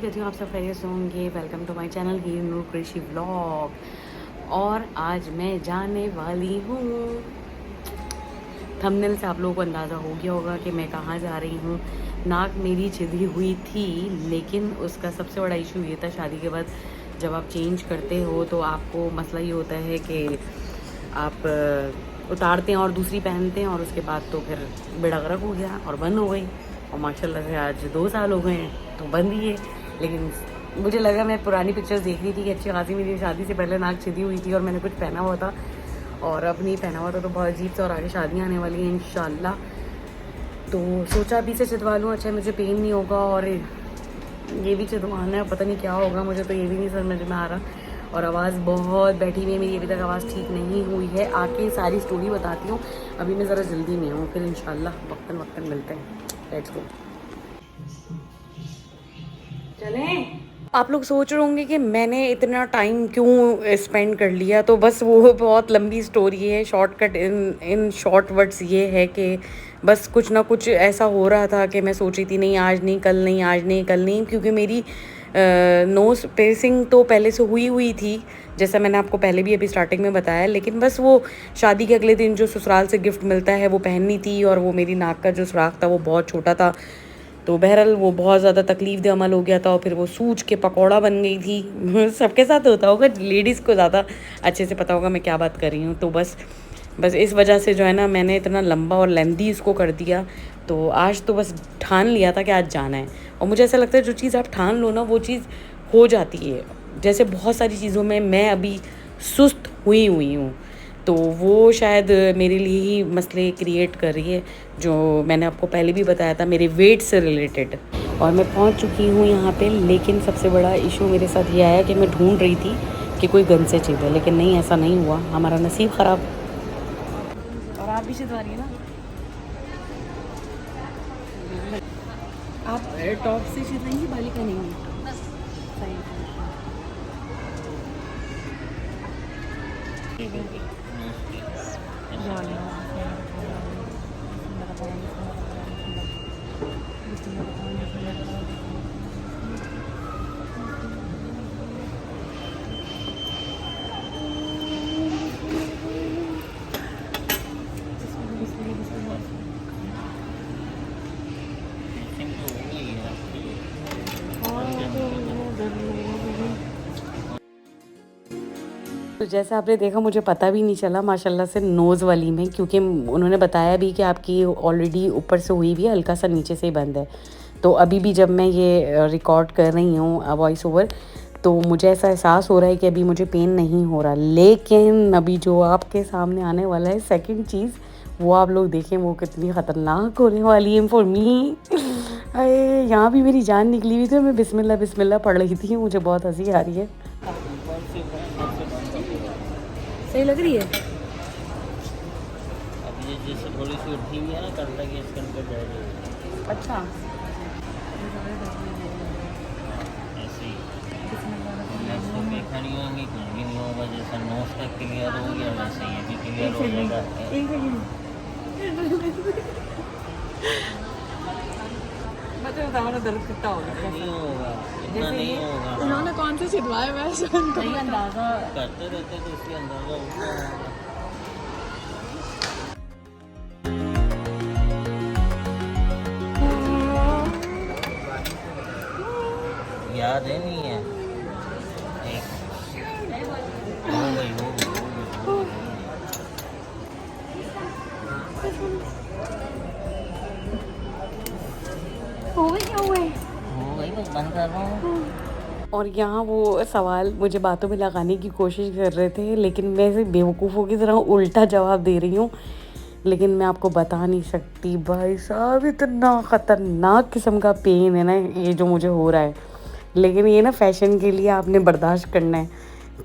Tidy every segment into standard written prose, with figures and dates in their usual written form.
करती हूँ आप सब खैरियत से होंगे। वेलकम टू माय चैनल हीर नूर कृषि व्लॉग। और आज मैं जाने वाली हूँ, थंबनेल से आप लोगों को अंदाज़ा हो गया होगा कि मैं कहाँ जा रही हूँ। नाक मेरी छिदी हुई थी, लेकिन उसका सबसे बड़ा इशू ये था, शादी के बाद जब आप चेंज करते हो तो आपको मसला ये होता है कि आप उतारते हैं और दूसरी पहनते हैं, और उसके बाद तो फिर बेड़ा गर्क हो गया और बंद हो गई। और माशाल्लाह से आज 2 साल हो गए हैं तो बंद ही है। लेकिन मुझे लगा, मैं पुरानी पिक्चर्स देख रही थी कि अच्छी खासी मेरी शादी से पहले नाक छिदी हुई थी और मैंने कुछ पहना हुआ था, और अब नहीं पहना हुआ था तो बहुत अजीब सा। और आगे शादियाँ आने वाली हैं इंशाल्लाह, तो सोचा अभी से चिदवा लूँ। अच्छा, मुझे पेन नहीं होगा, और ये भी चिदवाना है, पता नहीं क्या होगा, मुझे तो ये भी नहीं समझ में आ रहा। और आवाज़ बहुत बैठी हुई है मेरी, अभी तक आवाज़ ठीक नहीं हुई है। आके सारी स्टोरी बताती हूँ, अभी मैं ज़रा जल्दी में हूँ, फिर इंशाल्लाह वक्तन मिलते हैं। Let's go. चलें। आप लोग सोच रहे होंगे कि मैंने इतना टाइम क्यों स्पेंड कर लिया, तो बस वो बहुत लंबी स्टोरी है। शॉर्टकट इन शॉर्ट वर्ड्स ये है कि बस कुछ ना कुछ ऐसा हो रहा था कि मैं सोच रही थी नहीं आज नहीं कल नहीं, आज नहीं कल नहीं, क्योंकि मेरी नोज पेसिंग तो पहले से हुई थी, जैसा मैंने आपको पहले भी अभी स्टार्टिंग में बताया। लेकिन बस वो शादी के अगले दिन जो ससुराल से गिफ्ट मिलता है वो पहननी थी, और वो मेरी नाक का जो सुराख था वो बहुत छोटा था, तो बहरहाल वो बहुत ज़्यादा तकलीफ दे अमल हो गया था, और फिर वो सूज के पकौड़ा बन गई थी। सबके साथ होता होगा, लेडीज़ को ज़्यादा अच्छे से पता होगा मैं क्या बात कर रही हूँ। तो बस इस वजह से जो है ना, मैंने इतना लंबा और लेंदी इसको कर दिया। तो आज तो बस ठान लिया था कि आज जाना है, और मुझे ऐसा लगता है जो चीज़ आप ठान लो ना वो चीज़ हो जाती है। जैसे बहुत सारी चीज़ों में मैं अभी सुस्त हुई हूँ, तो वो शायद मेरे लिए ही मसले क्रिएट कर रही है, जो मैंने आपको पहले भी बताया था मेरे वेट से रिलेटेड। और मैं पहुंच चुकी हूँ यहाँ पे, लेकिन सबसे बड़ा इशू मेरे साथ ये आया कि मैं ढूंढ रही थी कि कोई गन से चिदे, लेकिन नहीं, ऐसा नहीं हुआ, हमारा नसीब ख़राब। और आप भी चिदवा रही है ना? आप टॉप से चिदवाएंगी, बाली पहनेंगी? तो जैसे आपने देखा, मुझे पता भी नहीं चला माशाल्लाह से नोज़ वाली में, क्योंकि उन्होंने बताया भी कि आपकी ऑलरेडी ऊपर से हुई भी है, हल्का सा नीचे से ही बंद है। तो अभी भी जब मैं ये रिकॉर्ड कर रही हूँ वॉइस ओवर, तो मुझे ऐसा एहसास हो रहा है कि अभी मुझे पेन नहीं हो रहा। लेकिन अभी जो आपके सामने आने वाला है सेकंड चीज़, वो आप लोग देखें वो कितनी ख़तरनाक होने वाली है फॉर मी। अरे यहाँ भी मेरी जान निकली हुई थी, मैं बिस्मिल्लाह बिस्मिल्लाह पढ़ रही थी, मुझे बहुत हंसी आ रही है। सही लग रही है? अब ये जैसे थोड़ी सी उठी हुई है ना, कर लगी इसके अंदर जाएगी। अच्छा, ऐसे ही इसको पे खड़ी होंगी, कुछ भी नहीं होगा। जैसा नोज का क्लियर हो गया वैसे ये भी क्लियर हो जाएगा। दर्द कितना होगा? नहीं होगा, इतना जैसे नहीं ये होगा। उन्होंने कौन से छिदवाए वैसे उनको सही अंदाज़ा करते रहते तो इसलिए अंदाजा होगा। याद है नहीं है? एक हो गई हो गई हो गई हो गई। हो गई बस बंद कर रहा हूँ। और यहाँ वो सवाल मुझे बातों में लगाने की कोशिश कर रहे थे, लेकिन मैं ऐसे बेवकूफ़ों की तरह उल्टा जवाब दे रही हूँ। लेकिन मैं आपको बता नहीं सकती भाई साहब, इतना ख़तरनाक किस्म का पेन है ना ये जो मुझे हो रहा है। लेकिन ये ना फैशन के लिए आपने बर्दाश्त करना है,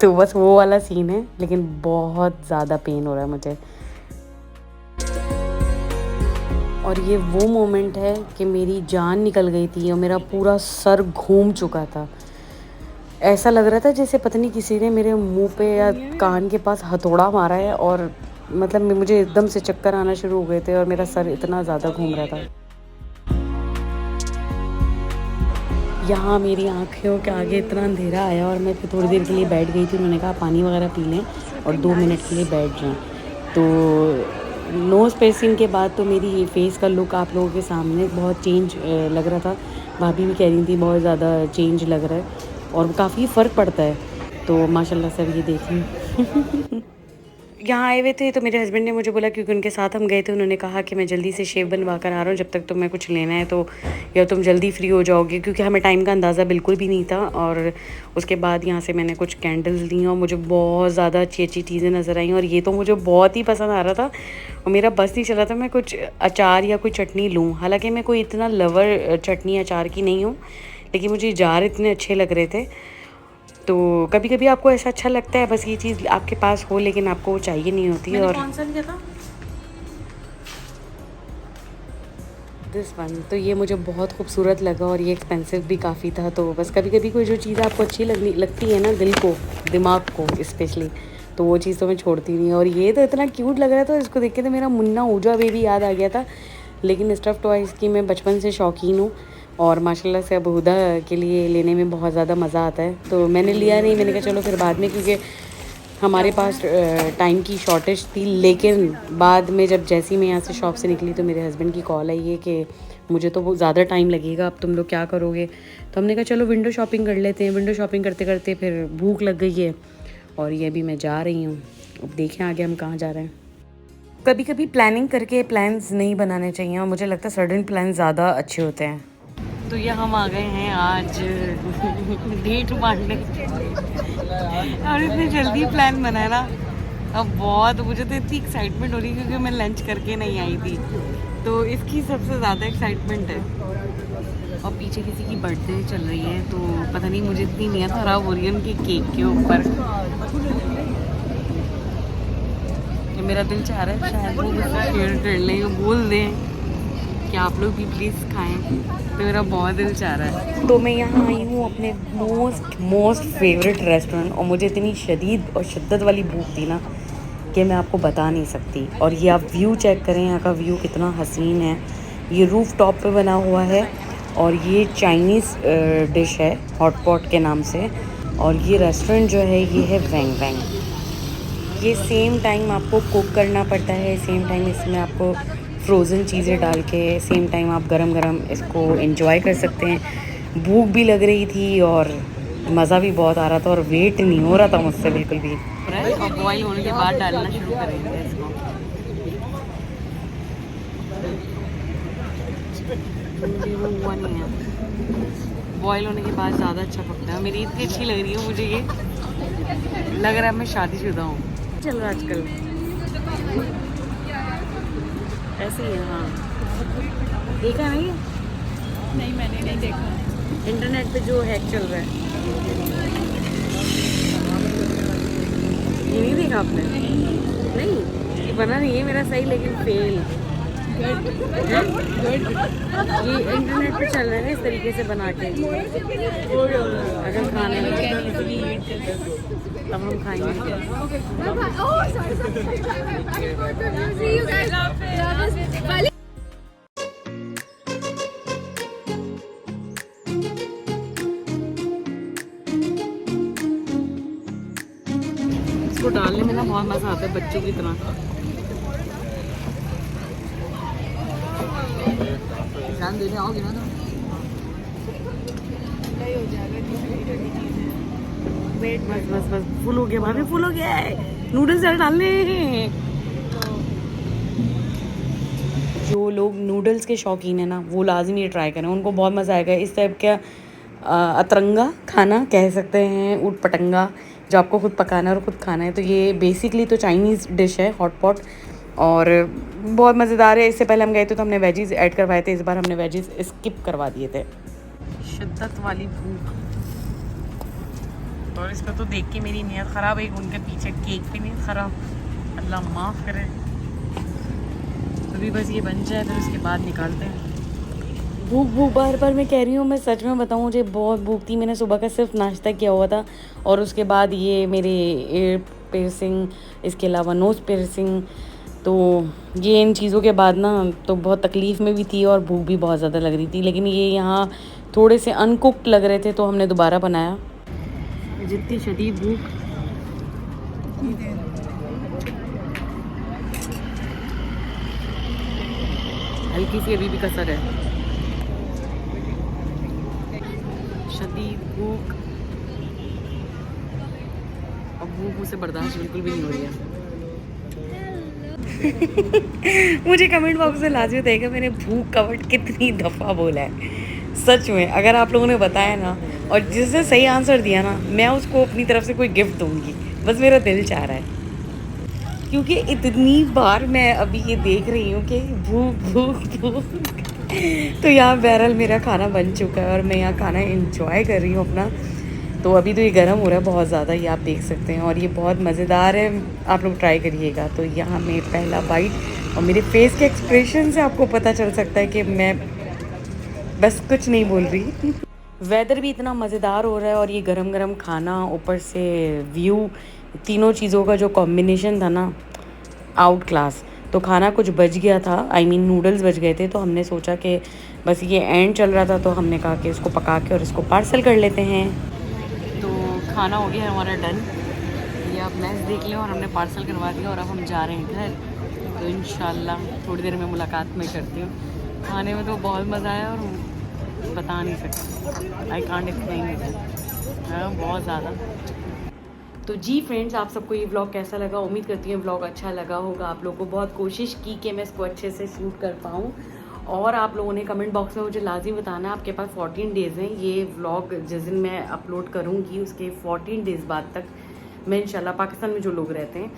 तो बस वो वाला सीन है। लेकिन बहुत ज़्यादा पेन हो रहा है मुझे। और ये वो मोमेंट है कि मेरी जान निकल गई थी और मेरा पूरा सर घूम चुका था। ऐसा लग रहा था जैसे पता नहीं किसी ने मेरे मुंह पे या कान के पास हथौड़ा मारा है, और मतलब मुझे एकदम से चक्कर आना शुरू हो गए थे और मेरा सर इतना ज़्यादा घूम रहा था। यहाँ मेरी आँखों के आगे इतना अंधेरा आया और मैं फिर थोड़ी देर के लिए बैठ गई थी। उन्होंने कहा पानी वगैरह पी लें और 2 मिनट के लिए बैठ जाएं। तो नोज़ piercing के बाद तो मेरी फेस का लुक आप लोगों के सामने बहुत चेंज लग रहा था। भाभी भी कह रही थी बहुत ज़्यादा चेंज लग रहा है और काफ़ी फ़र्क पड़ता है। तो माशाल्लाह से अब ये देखें यहाँ आए हुए थे तो मेरे हस्बैंड ने मुझे बोला, क्योंकि उनके साथ हम गए थे, उन्होंने कहा कि मैं जल्दी से शेव बनवा कर आ रहा हूँ, जब तक तुम्हें कुछ लेना है तो या तुम जल्दी फ्री हो जाओगे, क्योंकि हमें टाइम का अंदाज़ा बिल्कुल भी नहीं था। और उसके बाद यहाँ से मैंने कुछ कैंडल्स ली और मुझे बहुत ज़्यादा अच्छी अच्छी चीज़ें नज़र आई और ये तो मुझे बहुत ही पसंद आ रहा था और मेरा बस नहीं चला था मैं कुछ अचार या कोई चटनी लूँ। हालाँकि मैं कोई इतना लवर चटनी अचार की नहीं हूँ, लेकिन मुझे जार इतने अच्छे लग रहे थे। तो कभी कभी आपको ऐसा अच्छा लगता है बस ये चीज़ आपके पास हो, लेकिन आपको वो चाहिए नहीं होती। और कौन सा लिया था दिस वन, तो ये मुझे बहुत खूबसूरत लगा और ये एक्सपेंसिव भी काफ़ी था। तो बस कभी कभी कोई जो चीज़ आपको अच्छी लगती है ना, दिल को दिमाग को स्पेशली, तो वो चीज़ तो मैं छोड़ती नहीं। और ये तो इतना क्यूट लग रहा था, इसको देख के तो मेरा मुन्ना ऊजा बेबी याद आ गया था। लेकिन स्टफ़ टॉयज़ की मैं बचपन से शौकीन हूँ और माशाल्लाह से अब हुदा के लिए लेने में बहुत ज़्यादा मज़ा आता है। तो मैंने लिया नहीं, मैंने कहा चलो फिर बाद में, क्योंकि हमारे पास टाइम की शॉर्टेज थी। लेकिन बाद में जब जैसी मैं यहाँ से शॉप से निकली तो मेरे हस्बैंड की कॉल आई है कि मुझे तो बहुत ज़्यादा टाइम लगेगा, अब तुम लोग क्या करोगे। तो हमने कहा चलो विंडो शॉपिंग कर लेते हैं। विंडो शॉपिंग करते करते फिर भूख लग गई है और ये अभी मैं जा रही हूँ। अब देखें आगे हम कहाँ जा रहे हैं। कभी कभी प्लानिंग करके प्लान्स नहीं बनाने चाहिए और मुझे लगता है सडन प्लान ज़्यादा अच्छे होते हैं। तो ये हम आ गए हैं आज डेट मारने और इतनी जल्दी प्लान बना ना, अब बहुत मुझे तो इतनी एक्साइटमेंट हो रही है क्योंकि मैं लंच करके नहीं आई थी, तो इसकी सबसे ज़्यादा एक्साइटमेंट है। और पीछे किसी की बर्थडे चल रही है तो पता नहीं मुझे इतनी नीयत ख़राब हो रही है उनके केक के ऊपर। मेरा दिल चाह रहा है शायद वो मुझसे शेयर कर लें, बोल दें कि आप लोग भी प्लीज़ खाएं, तो मेरा बहुत दिल चाह रहा है। तो मैं यहाँ आई हूँ अपने मोस्ट फेवरेट रेस्टोरेंट और मुझे इतनी शदीद और शिद्दत वाली भूख थी ना कि मैं आपको बता नहीं सकती। और ये आप व्यू चेक करें, यहाँ का व्यू कितना हसीन है। ये रूफ टॉप पे बना हुआ है और ये चाइनीज़ डिश है हॉट पॉट के नाम से। और ये रेस्टोरेंट जो है ये है वैंग वैंग। ये सेम टाइम आपको कुक करना पड़ता है, सेम टाइम इसमें आपको फ्रोज़न चीज़ें डाल के सेम टाइम आप गरम गरम इसको एंजॉय कर सकते हैं। भूख भी लग रही थी और मज़ा भी बहुत आ रहा था और वेट नहीं हो रहा था मुझसे बिल्कुल भी। और बॉईल होने के बाद डालना शुरू करेंगे इसको। वो हुआ नहीं है, बॉईल होने के बाद ज़्यादा अच्छा पकता है। मेरी इतनी अच्छी लग रही है मुझे, ये लग रहा है मैं शादीशुदा हूँ। चल रहा आजकल ऐसे ही है। हाँ देखा नहीं? नहीं मैंने नहीं देखा। इंटरनेट पे जो हैक चल रहा है ये नहीं देखा आपने? नहीं ये बना नहीं है मेरा सही, लेकिन फेल। ये इंटरनेट पे चल रहा है ना इस तरीके से बना के। अगर खाने में तब हम खाएंगे। इसको डालने में ना बहुत मज़ा आता है बच्चों की तरह। ध्यान देने आओगे ना तो वेट, बस बस बस फुल हो गया भाभी, फुल हो गया है। नूडल्स ज़रा डालने हैं। जो लोग नूडल्स के शौकीन है ना वो लाजमी ट्राई करें, उनको बहुत मज़ा आएगा। इस टाइप का अतरंगा खाना कह सकते हैं, ऊट पटंगा, जो आपको खुद पकाना है और ख़ुद खाना है। तो ये बेसिकली तो चाइनीज़ डिश है हॉट पॉट और बहुत मज़ेदार है। इससे पहले हम गए थे तो हमने वेजीज़ ऐड करवाए थे, इस बार हमने वेजीज़ स्किप करवा दिए थे। शिद्दत वाली भूख और इसका तो देख के मेरी नीयत ख़राब है। उनके पीछे केक भी नहीं ख़राब, अल्लाह माफ़ करे। अभी बस ये बन जाए फिर उसके बाद निकालते हैं। भूख बार बार मैं कह रही हूँ, मैं सच में बताऊँ मुझे बहुत भूख थी। मैंने सुबह का सिर्फ नाश्ता किया हुआ था और उसके बाद ये मेरे ईयर पियर्सिंग, इसके अलावा नोज़ पियर्सिंग, तो ये इन चीज़ों के बाद ना तो बहुत तकलीफ़ में भी थी और भूख भी बहुत ज़्यादा लग रही थी। लेकिन ये यहाँ थोड़े से अनकुक्ड लग रहे थे तो हमने दोबारा बनाया। जितनी शदीद भूख, हल्की सी अभी भी कसर है, शदीद भूख। अब भूख मुझसे बर्दाश्त बिल्कुल भी नहीं हो रही है। मुझे कमेंट बॉक्स में लाजमी बताइएगा मैंने भूख का वर्ड कितनी दफ़ा बोला है। सच में अगर आप लोगों ने बताया ना और जिसने सही आंसर दिया ना, मैं उसको अपनी तरफ से कोई गिफ्ट दूंगी, बस मेरा दिल चाह रहा है। क्योंकि इतनी बार मैं अभी ये देख रही हूँ कि भूख भूख भूख। तो यहाँ बहरहाल मेरा खाना बन चुका है और मैं यहाँ खाना इंजॉय कर रही हूँ अपना। तो अभी तो ये गर्म हो रहा है बहुत ज़्यादा, ये आप देख सकते हैं, और ये बहुत मज़ेदार है, आप लोग ट्राई करिएगा। तो यहाँ मैं पहला बाइट, और मेरे फेस के एक्सप्रेशन से आपको पता चल सकता है कि मैं बस कुछ नहीं बोल रही। वेदर भी इतना मज़ेदार हो रहा है और ये गरम गरम खाना, ऊपर से व्यू, तीनों चीज़ों का जो कॉम्बिनेशन था ना, आउट क्लास। तो खाना कुछ बच गया था, I mean नूडल्स बच गए थे, तो हमने सोचा कि बस ये एंड चल रहा था तो हमने कहा कि इसको पका के और इसको पार्सल कर लेते हैं। तो खाना हो गया है हमारा डन, ये आप मैच देख लें, और हमने पार्सल करवा दिया और अब हम जा रहे हैं घर। तो इंशाल्लाह थोड़ी देर में मुलाकात मैं करती हूँ। खाने में तो बहुत मज़ा आया और बता नहीं सकती, आई कांट एक्सप्लेन इट, बहुत ज़्यादा। तो जी फ्रेंड्स, आप सबको ये व्लॉग कैसा लगा? उम्मीद करती हूँ व्लॉग अच्छा लगा होगा आप लोगों को। बहुत कोशिश की कि मैं इसको अच्छे से शूट कर पाऊँ, और आप लोगों ने कमेंट बॉक्स में मुझे लाजिम बताना है, आपके पास 14 डेज़ हैं। ये व्लॉग जिस दिन मैं अपलोड करूँगी उसके 14 डेज़ बाद तक मैं इंशाल्लाह पाकिस्तान में जो लोग रहते हैं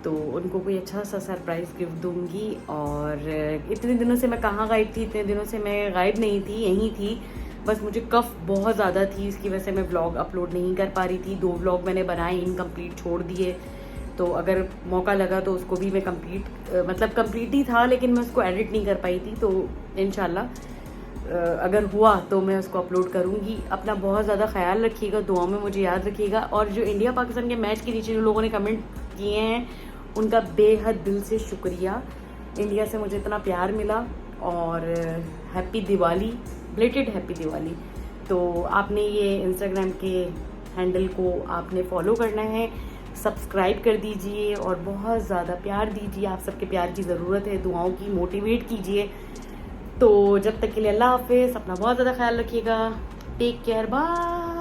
तो उनको कोई अच्छा सा सरप्राइज़ गिफ्ट दूँगी। और इतने दिनों से मैं कहाँ गायब थी? इतने दिनों से मैं गायब नहीं थी, यहीं थी, बस मुझे कफ़ बहुत ज़्यादा थी, इसकी वजह से मैं व्लॉग अपलोड नहीं कर पा रही थी। 2 व्लॉग मैंने बनाए, इनकम्प्लीट छोड़ दिए। तो अगर मौका लगा तो उसको भी मैं कंप्लीट ही था, लेकिन मैं उसको एडिट नहीं कर पाई थी। तो इंशाल्लाह अगर हुआ तो मैं उसको अपलोड करूँगी। अपना बहुत ज़्यादा ख्याल रखिएगा, दुआओं में मुझे याद रखिएगा। और जो इंडिया पाकिस्तान के मैच के नीचे जो लोगों ने कमेंट किए हैं उनका बेहद दिल से शुक्रिया। इंडिया से मुझे इतना प्यार मिला, और हैप्पी दिवाली, ब्लेटेड हैप्पी दिवाली। तो आपने ये इंस्टाग्राम के हैंडल को आपने फॉलो करना है, सब्सक्राइब कर दीजिए और बहुत ज़्यादा प्यार दीजिए। आप सबके प्यार की ज़रूरत है, दुआओं की, मोटिवेट कीजिए। तो जब तक के लिए अल्लाह हाफिज़, अपना बहुत ज़्यादा ख्याल रखिएगा, टेक केयर, बाय।